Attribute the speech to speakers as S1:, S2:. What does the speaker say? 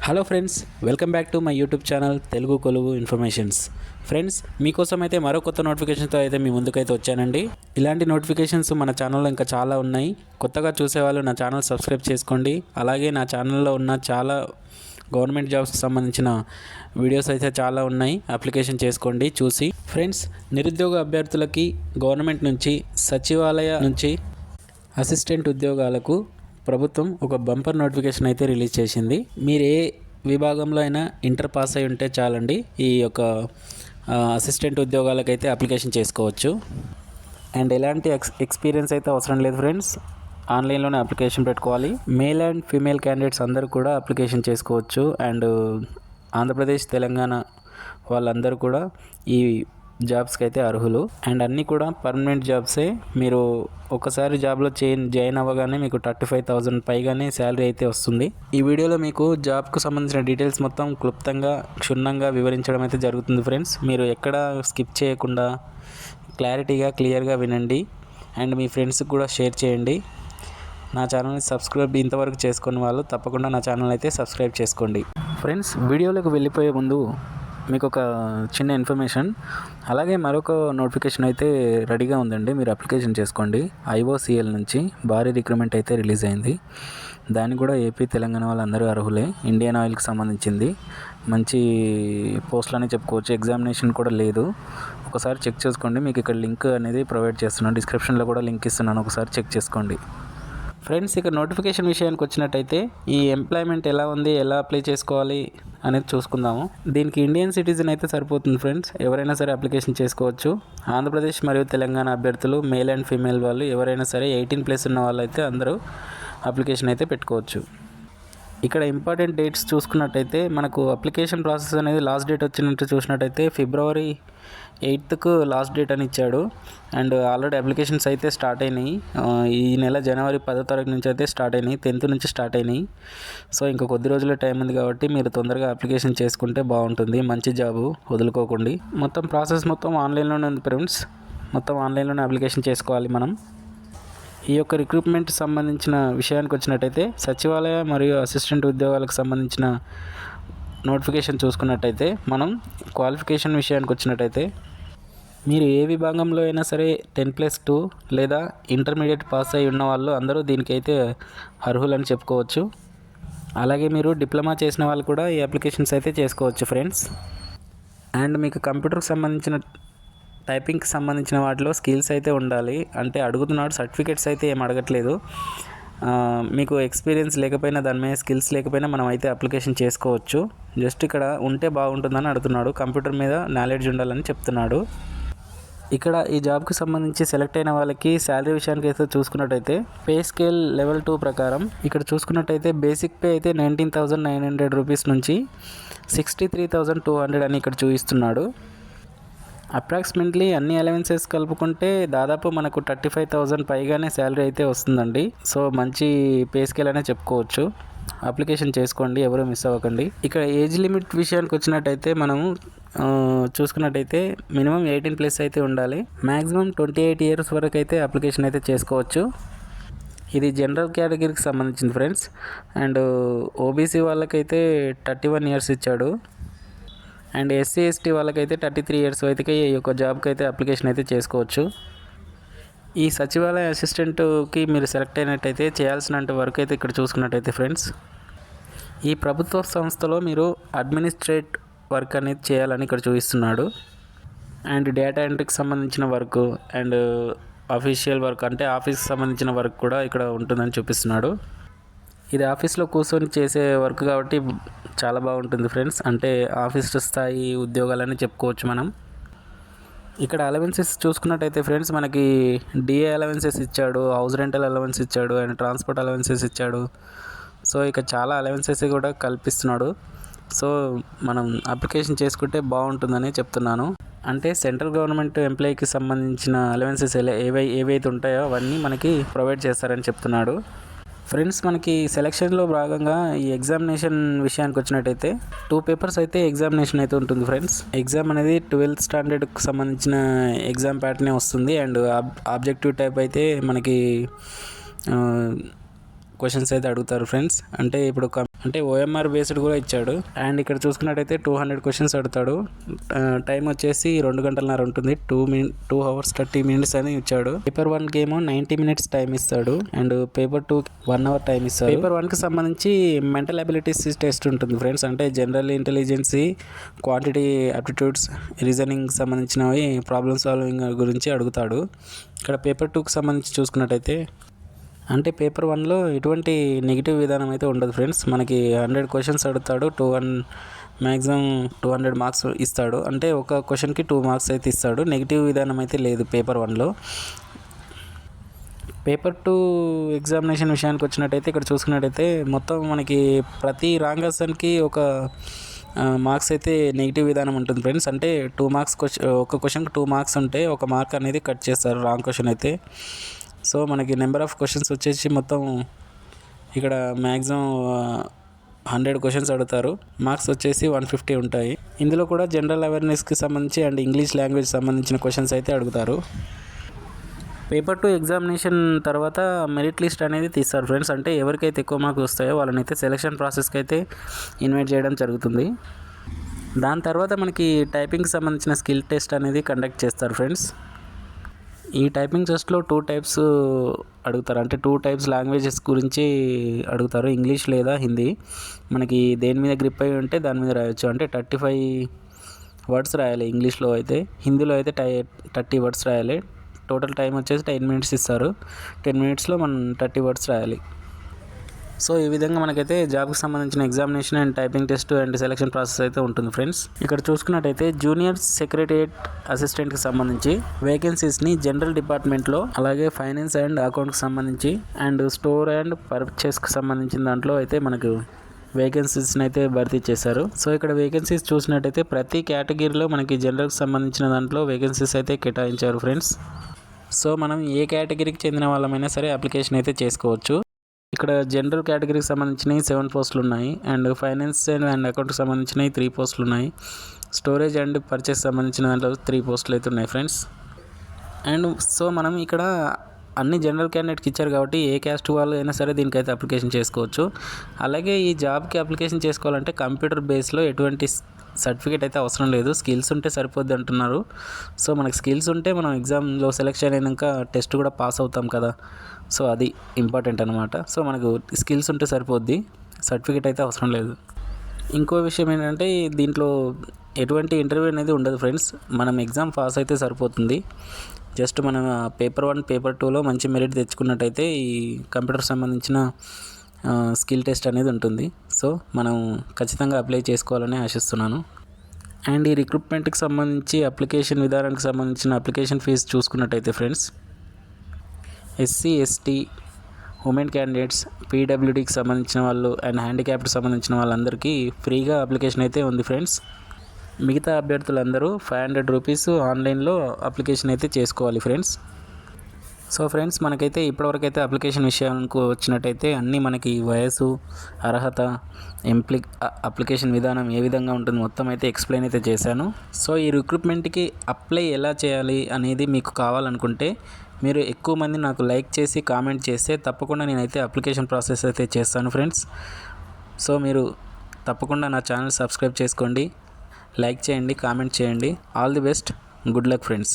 S1: Hello friends, welcome back to my YouTube channel Telugu కొలువు informations. Friends, మీకోసం అయితే మరో కొత్త నోటిఫికేషన్తో అయితే మీ ముందుకైతే వచ్చానండి. ఇలాంటి నోటిఫికేషన్స్ మన ఛానల్లో ఇంకా చాలా ఉన్నాయి. కొత్తగా చూసేవాళ్ళు నా ఛానల్ సబ్స్క్రైబ్ చేసుకోండి. అలాగే నా ఛానల్లో ఉన్న చాలా గవర్నమెంట్ జాబ్స్కి సంబంధించిన వీడియోస్ అయితే చాలా ఉన్నాయి. అప్లికేషన్ చేసుకోండి చూసి. ఫ్రెండ్స్, నిరుద్యోగ అభ్యర్థులకి గవర్నమెంట్ నుంచి సచివాలయ నుంచి అసిస్టెంట్ ఉద్యోగాలకు ప్రభుత్వం ఒక బంపర్ నోటిఫికేషన్ అయితే రిలీజ్ చేసింది. మీరు ఏ విభాగంలో అయినా ఇంటర్ పాస్ అయి ఉంటే చాలండి, ఈ యొక్క అసిస్టెంట్ ఉద్యోగాలకైతే అప్లికేషన్ చేసుకోవచ్చు. అండ్ ఎలాంటి ఎక్స్పీరియన్స్ అయితే అవసరం లేదు ఫ్రెండ్స్, ఆన్లైన్లోనే అప్లికేషన్ పెట్టుకోవాలి. మేల్ అండ్ ఫీమేల్ క్యాండిడేట్స్ అందరూ కూడా అప్లికేషన్ చేసుకోవచ్చు. అండ్ ఆంధ్రప్రదేశ్, తెలంగాణ వాళ్ళందరూ కూడా ఈ జాబ్స్కి అయితే అర్హులు. అండ్ అన్నీ కూడా పర్మనెంట్ జాబ్సే. మీరు ఒకసారి జాబ్లో జాయిన్ అవ్వగానే మీకు 35,000 పైగానే శాలరీ అయితే వస్తుంది. ఈ వీడియోలో మీకు జాబ్కు సంబంధించిన డీటెయిల్స్ మొత్తం క్లుప్తంగా క్షుణ్ణంగా వివరించడం అయితే జరుగుతుంది ఫ్రెండ్స్. మీరు ఎక్కడ స్కిప్ చేయకుండా క్లారిటీగా క్లియర్గా వినండి. అండ్ మీ ఫ్రెండ్స్కి కూడా షేర్ చేయండి. నా ఛానల్ని సబ్స్క్రైబ్ ఇంతవరకు చేసుకున్న వాళ్ళు తప్పకుండా నా ఛానల్ అయితే సబ్స్క్రైబ్ చేసుకోండి. ఫ్రెండ్స్, వీడియోలోకి వెళ్ళిపోయే ముందు మీకు ఒక చిన్న ఇన్ఫర్మేషన్, అలాగే మరొక నోటిఫికేషన్ అయితే రెడీగా ఉందండి. మీరు అప్లికేషన్ చేసుకోండి. IOCL నుంచి భారీ రిక్రూట్మెంట్ అయితే రిలీజ్ అయింది. దాన్ని కూడా ఏపీ, తెలంగాణ వాళ్ళందరూ అర్హులే. ఇండియన్ ఆయిల్కి సంబంధించింది. మంచి పోస్టులు అని చెప్పుకోవచ్చు. ఎగ్జామినేషన్ కూడా లేదు. ఒకసారి చెక్ చేసుకోండి. మీకు ఇక్కడ లింక్ అనేది ప్రొవైడ్ చేస్తున్నాను, డిస్క్రిప్షన్లో కూడా లింక్ ఇస్తున్నాను, ఒకసారి చెక్ చేసుకోండి. ఫ్రెండ్స్, ఇక నోటిఫికేషన్ విషయానికి వచ్చినట్టయితే ఈ ఎంప్లాయ్మెంట్ ఎలా ఉంది, ఎలా అప్లై చేసుకోవాలి అనేది చూసుకుందాము. దీనికి ఇండియన్ సిటిజన్ అయితే సరిపోతుంది ఫ్రెండ్స్. ఎవరైనా సరే అప్లికేషన్ చేసుకోవచ్చు. ఆంధ్రప్రదేశ్ మరియు తెలంగాణ అభ్యర్థులు మేల్ అండ్ ఫీమేల్ వాళ్ళు ఎవరైనా సరే 18+ ఉన్న వాళ్ళు అయితే అందరూ అప్లికేషన్ అయితే పెట్టుకోవచ్చు. ఇక్కడ ఇంపార్టెంట్ డేట్స్ చూసుకున్నట్టయితే మనకు అప్లికేషన్ ప్రాసెస్ అనేది లాస్ట్ డేట్ వచ్చినట్టు చూసినట్టయితే February 8th లాస్ట్ డేట్ అని ఇచ్చాడు. అండ్ ఆల్రెడీ అప్లికేషన్స్ అయితే స్టార్ట్ అయినాయి. ఈ నెల January 10th నుంచి అయితే స్టార్ట్ అయినాయి, 10th నుంచి స్టార్ట్ అయినాయి. సో ఇంకా కొద్ది రోజుల టైం ఉంది కాబట్టి మీరు తొందరగా అప్లికేషన్ చేసుకుంటే బాగుంటుంది. మంచి జాబు, వదులుకోకండి. మొత్తం ప్రాసెస్ మొత్తం ఆన్లైన్లోనే ఉంది ఫ్రెండ్స్. మొత్తం ఆన్లైన్లోనే అప్లికేషన్ చేసుకోవాలి మనం. ఈ యొక్క రిక్రూట్మెంట్ సంబంధించిన విషయానికి వచ్చినట్టయితే సచివాలయ మరియు అసిస్టెంట్ ఉద్యోగాలకు సంబంధించిన నోటిఫికేషన్ చూసుకున్నట్టయితే మనం క్వాలిఫికేషన్ విషయానికి వచ్చినట్టయితే మీరు ఏ విభాగంలో అయినా సరే 10+2 లేదా ఇంటర్మీడియట్ పాస్ అయి ఉన్న వాళ్ళు అందరూ దీనికైతే అర్హులని చెప్పుకోవచ్చు. అలాగే మీరు డిప్లొమా చేసిన వాళ్ళు కూడా ఈ అప్లికేషన్స్ అయితే చేసుకోవచ్చు ఫ్రెండ్స్. అండ్ మీకు కంప్యూటర్కి సంబంధించిన టైపింగ్కి సంబంధించిన వాటిలో స్కిల్స్ అయితే ఉండాలి. అంటే అడుగుతున్నాడు, సర్టిఫికేట్స్ అయితే ఏం అడగట్లేదు. మీకు ఎక్స్పీరియన్స్ లేకపోయినా, దాని మీద స్కిల్స్ లేకపోయినా మనం అయితే అప్లికేషన్ చేసుకోవచ్చు. జస్ట్ ఇక్కడ ఉంటే బాగుంటుందని అడుగుతున్నాడు. కంప్యూటర్ మీద నాలెడ్జ్ ఉండాలని చెప్తున్నాడు. ఇక్కడ ఈ జాబ్కి సంబంధించి సెలెక్ట్ అయిన వాళ్ళకి శాలరీ విషయానికి అయితే చూసుకున్నట్టయితే పే స్కేల్ లెవెల్ 2 ప్రకారం ఇక్కడ చూసుకున్నట్టయితే బేసిక్ పే అయితే 19,900 రూపీస్ నుంచి 63,200 అని ఇక్కడ చూపిస్తున్నాడు. అప్రాక్సిమేట్లీ అన్ని అలవెన్సెస్ కలుపుకుంటే దాదాపు మనకు 35,000 పైగానే శాలరీ అయితే వస్తుందండి. సో మంచి పే స్కేల్ అనే చెప్పుకోవచ్చు. అప్లికేషన్ చేసుకోండి, ఎవరు మిస్ అవ్వకండి. ఇక్కడ ఏజ్ లిమిట్ విషయానికి వచ్చినట్టయితే మనము చూసుకున్నట్టయితే మినిమం 18+ అయితే ఉండాలి. మ్యాక్సిమం 28 years వరకు అయితే అప్లికేషన్ అయితే చేసుకోవచ్చు. ఇది జనరల్ కేటగిరీకి సంబంధించింది ఫ్రెండ్స్. అండ్ OBC వాళ్ళకైతే 31 years ఇచ్చాడు. అండ్ SC ST వాళ్ళకైతే 33 years అయితే ఈ యొక్క జాబ్కి అయితే అప్లికేషన్ అయితే చేసుకోవచ్చు. ఈ సచివాలయ అసిస్టెంట్కి మీరు సెలెక్ట్ అయినట్టయితే చేయాల్సిన వర్క్ అయితే ఇక్కడ చూసుకున్నట్టయితే ఫ్రెండ్స్, ఈ ప్రభుత్వ సంస్థలో మీరు అడ్మినిస్ట్రేట్ వర్క్ అనేది చేయాలని ఇక్కడ చూపిస్తున్నాడు. అండ్ డేటా ఎంట్రీకి సంబంధించిన వర్క్ అండ్ అఫీషియల్ వర్క్ అంటే ఆఫీస్కి సంబంధించిన వర్క్ కూడా ఇక్కడ ఉంటుందని చూపిస్తున్నాడు. ఇది ఆఫీస్లో కూర్చొని చేసే వర్క్ కాబట్టి చాలా బాగుంటుంది ఫ్రెండ్స్. అంటే ఆఫీస్ స్థాయి ఉద్యోగాలని చెప్పుకోవచ్చు మనం. ఇక్కడ అలవెన్సెస్ చూసుకున్నట్టయితే ఫ్రెండ్స్ మనకి DA అలవెన్సెస్ ఇచ్చాడు, హౌస్ రెంటల్ అలవెన్స్ ఇచ్చాడు, అండ్ ట్రాన్స్పోర్ట్ అలవెన్సెస్ ఇచ్చాడు. సో ఇక చాలా అలవెన్సెస్ కూడా కల్పిస్తున్నాడు. సో మనం అప్లికేషన్ చేసుకుంటే బాగుంటుందని చెప్తున్నాను. అంటే సెంట్రల్ గవర్నమెంట్ ఎంప్లాయీకి సంబంధించిన అలవెన్సెస్ ఏవైతే ఉంటాయో అవన్నీ మనకి ప్రొవైడ్ చేస్తారని చెప్తున్నాడు. ఫ్రెండ్స్, మనకి సెలక్షన్లో భాగంగా ఈ ఎగ్జామినేషన్ విషయానికి వచ్చినట్టయితే 2 పేపర్స్ అయితే ఎగ్జామినేషన్ అయితే ఉంటుంది ఫ్రెండ్స్. ఎగ్జామ్ అనేది 12th స్టాండర్డ్కి సంబంధించిన ఎగ్జామ్ ప్యాటర్నే వస్తుంది. అండ్ ఆబ్జెక్టివ్ టైప్ అయితే మనకి క్వశ్చన్స్ అయితే అడుగుతారు ఫ్రెండ్స్. అంటే ఇప్పుడు అంటే ఓఎంఆర్ బేస్డ్ కూడా ఇచ్చాడు. అండ్ ఇక్కడ చూసుకున్నట్టయితే 200 క్వశ్చన్స్ అడుగుతాడు. టైం వచ్చేసి 2 గంటలన్నర ఉంటుంది. 2 hours 30 minutes అని ఇచ్చాడు. పేపర్ 1కి ఏమో 90 minutes టైం ఇస్తాడు. అండ్ పేపర్ 2కి 1 hour టైం ఇస్తాడు. పేపర్ 1కి సంబంధించి మెంటల్ అబిలిటీస్ టెస్ట్ ఉంటుంది ఫ్రెండ్స్. అంటే జనరల్ ఇంటెలిజెన్సీ, క్వాంటిటీ అప్టిట్యూడ్స్, రీజనింగ్ సంబంధించినవి, ప్రాబ్లమ్ సాల్వింగ్ గురించి అడుగుతాడు. ఇక్కడ పేపర్ 2కి సంబంధించి చూసుకున్నట్టయితే అంటే పేపర్ 1లో ఎటువంటి నెగిటివ్ విధానం అయితే ఉండదు ఫ్రెండ్స్. మనకి 100 క్వశ్చన్స్ అడుగుతాడు. మ్యాక్సిమం 200 మార్క్స్ ఇస్తాడు. అంటే ఒక క్వశ్చన్కి 2 మార్క్స్ అయితే ఇస్తాడు. నెగిటివ్ విధానం అయితే లేదు పేపర్ 1లో. పేపర్ 2 ఎగ్జామినేషన్ విషయానికి వచ్చినట్టయితే ఇక్కడ చూసుకున్నట్టయితే మొత్తం మనకి ప్రతి రాంగ్ ఆన్సర్కి ఒక మార్క్స్ అయితే నెగిటివ్ విధానం ఉంటుంది ఫ్రెండ్స్. అంటే 2 మార్క్స్ ఒక క్వశ్చన్కి 2 మార్క్స్ ఉంటే 1 మార్క్ అనేది కట్ చేస్తారు రాంగ్ క్వశ్చన్ అయితే. సో మనకి నెంబర్ ఆఫ్ క్వశ్చన్స్ వచ్చేసి మొత్తం ఇక్కడ మ్యాక్సిమం 100 క్వశ్చన్స్ అడుగుతారు. మార్క్స్ వచ్చేసి 150 ఉంటాయి. ఇందులో కూడా జనరల్ అవేర్నెస్కి సంబంధించి అండ్ ఇంగ్లీష్ లాంగ్వేజ్ సంబంధించిన క్వశ్చన్స్ అయితే అడుగుతారు. పేపర్ 2 ఎగ్జామినేషన్ తర్వాత మెరిట్ లిస్ట్ అనేది తీస్తారు ఫ్రెండ్స్. అంటే ఎవరికైతే ఎక్కువ మార్క్స్ వస్తాయో వాళ్ళని అయితే సెలక్షన్ ప్రాసెస్కి అయితే ఇన్వైట్ చేయడం జరుగుతుంది. దాని తర్వాత మనకి టైపింగ్కి సంబంధించిన స్కిల్ టెస్ట్ అనేది కండక్ట్ చేస్తారు ఫ్రెండ్స్. ఈ టైపింగ్ టెస్ట్లో 2 టైప్స్ అడుగుతారు. అంటే 2 టైప్స్ లాంగ్వేజెస్ గురించి అడుగుతారు, ఇంగ్లీష్ లేదా హిందీ. మనకి దేని మీద గ్రిప్ అయి ఉంటే దాని మీద రాయొచ్చు. అంటే 35 వర్డ్స్ రాయాలి ఇంగ్లీష్లో అయితే. హిందీలో అయితే 30 వర్డ్స్ రాయాలి. టోటల్ టైం వచ్చేసి 10 minutes ఇస్తారు. 10 minutesలో మనం 30 వర్డ్స్ రాయాలి. సో ఈ విధంగా మనకైతే జాబ్కి సంబంధించిన examination and typing test and selection process అయితే ఉంటుంది ఫ్రెండ్స్. ఇక్కడ చూసుకున్నట్టయితే జూనియర్ సెక్రటరియట్ అసిస్టెంట్కి సంబంధించి వేకెన్సీస్ని జనరల్ డిపార్ట్మెంట్లో, అలాగే ఫైనాన్స్ అండ్ అకౌంట్కి సంబంధించి అండ్ స్టోర్ అండ్ పర్చేస్కి సంబంధించిన దాంట్లో అయితే మనకు వేకెన్సీస్ని అయితే భర్తీ చేశారు. సో ఇక్కడ వేకెన్సీస్ చూసినట్టయితే ప్రతి కేటగిరీలో మనకి జనరల్కి సంబంధించిన దాంట్లో వేకెన్సీస్ అయితే కేటాయించారు ఫ్రెండ్స్. సో మనం ఏ కేటగిరీకి చెందిన వాళ్ళమైనా సరే అప్లికేషన్ అయితే చేసుకోవచ్చు. ఇక్కడ జనరల్ కేటగిరీకి సంబంధించినవి 7 పోస్టులు ఉన్నాయి. అండ్ ఫైనాన్స్ అండ్ అకౌంట్కి సంబంధించినవి 3 పోస్టులు ఉన్నాయి. స్టోరేజ్ అండ్ పర్చేస్ సంబంధించిన దాంట్లో 3 పోస్టులు అయితే ఉన్నాయి ఫ్రెండ్స్. అండ్ సో మనం ఇక్కడ అన్ని జనరల్ క్యాండిడేట్కి ఇచ్చారు కాబట్టి ఏ క్యాస్ట్ వాళ్ళు అయినా సరే దీనికైతే అప్లికేషన్ చేసుకోవచ్చు. అలాగే ఈ జాబ్కి అప్లికేషన్ చేసుకోవాలంటే కంప్యూటర్ బేస్లో ఎటువంటి సర్టిఫికేట్ అయితే అవసరం లేదు, స్కిల్స్ ఉంటే సరిపోద్ది అంటున్నారు. సో మనకి స్కిల్స్ ఉంటే మనం ఎగ్జామ్లో సెలెక్షన్ అయినాక టెస్ట్ కూడా పాస్ అవుతాం కదా. సో అది ఇంపార్టెంట్ అనమాట. సో మనకు స్కిల్స్ ఉంటే సరిపోద్ది, సర్టిఫికేట్ అయితే అవసరం లేదు. ఇంకో విషయం ఏంటంటే దీంట్లో ఎటువంటి ఇంటర్వ్యూ అనేది ఉండదు ఫ్రెండ్స్. మనం ఎగ్జామ్ పాస్ అయితే సరిపోతుంది. జస్ట్ మనం పేపర్ 1 పేపర్ 2లో మంచి మెరిట్ తెచ్చుకున్నట్టయితే ఈ కంప్యూటర్ సంబంధించిన స్కిల్ టెస్ట్ అనేది ఉంటుంది. సో మనం ఖచ్చితంగా అప్లై చేసుకోవాలని ఆశిస్తున్నాను. అండ్ ఈ రిక్రూట్మెంట్కి సంబంధించి అప్లికేషన్ విధానానికి సంబంధించిన అప్లికేషన్ ఫీజు చూసుకున్నట్టయితే friends, SC, ST, women candidates, పీడబ్ల్యూడీకి సంబంధించిన వాళ్ళు అండ్ హ్యాండిక్యాప్కి సంబంధించిన వాళ్ళందరికీ ఫ్రీగా అప్లికేషన్ అయితే ఉంది ఫ్రెండ్స్. మిగతా అభ్యర్థులందరూ 500 రూపీస్ ఆన్లైన్లో అప్లికేషన్ అయితే చేసుకోవాలి ఫ్రెండ్స్. సో ఫ్రెండ్స్ మనకైతే ఇప్పటివరకైతే అప్లికేషన్ విషయానికి వచ్చినట్టయితే అన్నీ మనకి వయసు, అర్హత, అప్లికేషన్ విధానం ఏ విధంగా ఉంటుంది మొత్తం అయితే ఎక్స్ప్లెయిన్ అయితే చేశాను. సో ఈ రిక్రూట్మెంట్కి అప్లై ఎలా చేయాలి అనేది మీకు కావాలనుకుంటే మీరు ఎక్కువ మంది నాకు లైక్ చేసి కామెంట్ చేస్తే తప్పకుండా నేనైతే అప్లికేషన్ ప్రాసెస్ అయితే చేస్తాను ఫ్రెండ్స్. సో మీరు తప్పకుండా నా ఛానల్ సబ్స్క్రైబ్ చేసుకోండి, లైక్ చేయండి, కామెంట్ చేయండి. All the best, good luck friends.